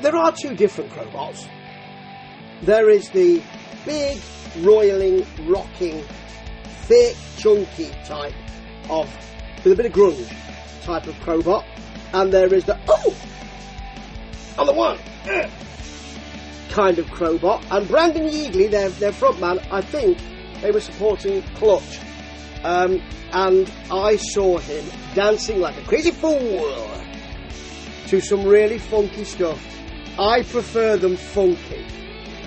There are two different Crobots. There is the big, roiling, rocking, thick, chunky type of, with a bit of grunge type of Crobot, and there is the on the one kind of Crobot. And Brandon Yeagley, their front man, I think they were supporting Clutch, and I saw him dancing like a crazy fool to some really funky stuff. I prefer them funky,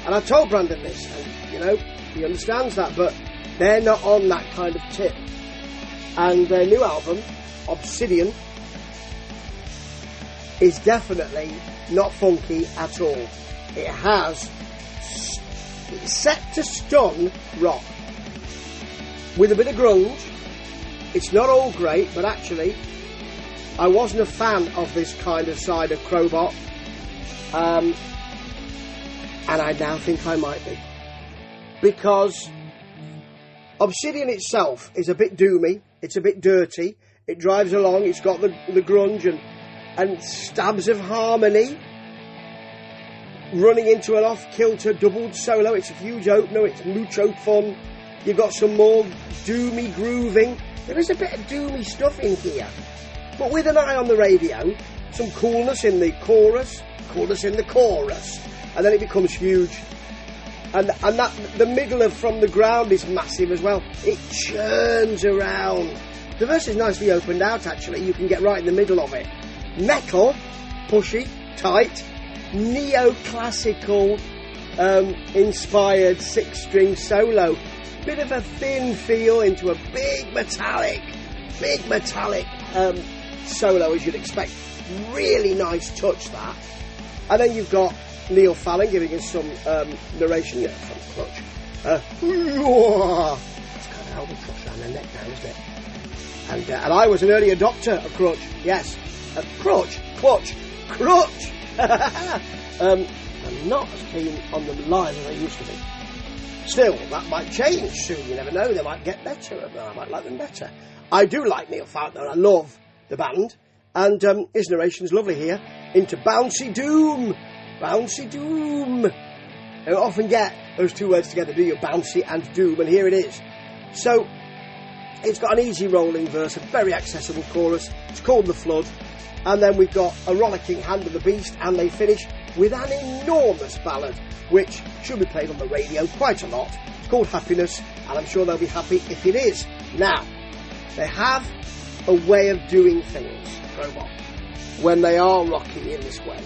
and I told Brandon this, and you know, he understands that, but they're not on that kind of tip. And their new album, Obsidian, is definitely not funky at all. It has it's set to stun rock with a bit of grunge. It's not all great, but actually I wasn't a fan of this kind of side of Crobot, and I now think I might be, because Obsidian itself is a bit doomy, it's a bit dirty, it drives along, it's got the grunge and stabs of harmony, running into an off-kilter doubled solo. It's a huge opener, it's mucho fun. You've got some more doomy grooving. There is a bit of doomy stuff in here, but with an eye on the radio, some coolness in the chorus, and then it becomes huge. And that the middle of From the Ground is massive as well. It churns around. The verse is nicely opened out, actually. You can get right in the middle of it. Metal, pushy, tight, neoclassical inspired 6-string solo. Bit of a thin feel into a big metallic solo, as you'd expect. Really nice touch, that. And then you've got Neil Fallon giving us some narration from Clutch. It's got an album cross around their neck now, isn't it? And I was an early adopter of Clutch. Yes, Clutch. I'm not as keen on them live as I used to be. Still, that might change soon. You never know. They might get better. I might like them better. I do like Neil Fallon, though. I love the band, and his narration's lovely here. Into bouncy doom. Bouncy doom. You don't often get those two words together, do you? Bouncy and doom, and here it is. So it's got an easy rolling verse, a very accessible chorus. It's called The Flood, and then we've got a rollicking Hand of the Beast, and they finish with an enormous ballad, which should be played on the radio quite a lot. It's called Happiness, and I'm sure they'll be happy if it is. Now, they have a way of doing things, Crobot, when they are rocky in this way.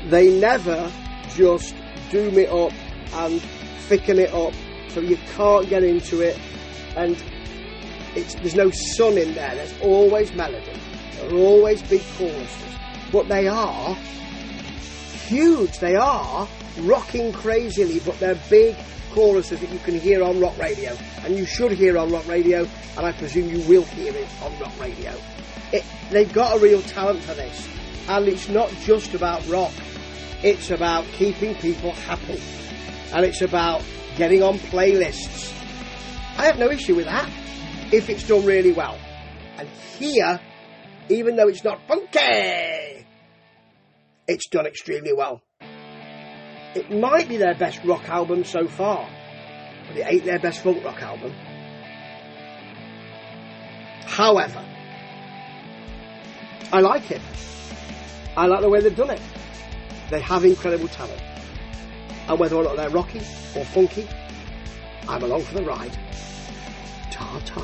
They never just doom it up and thicken it up so you can't get into it, and there's no sun in there. There's always melody. There are always big choruses, but they are huge. They are rocking crazily, but they're big choruses that you can hear on rock radio, and you should hear on rock radio, and I presume you will hear it on rock radio. They've got a real talent for this, and it's not just about rock. It's about keeping people happy, and it's about getting on playlists. I have no issue with that if it's done really well. And here, even though it's not funky, it's done extremely well. It might be their best rock album so far, but it ain't their best funk rock album. However, I like it. I like the way they've done it. They have incredible talent. And whether or not they're rocky or funky, I'm along for the ride. Ta-ta.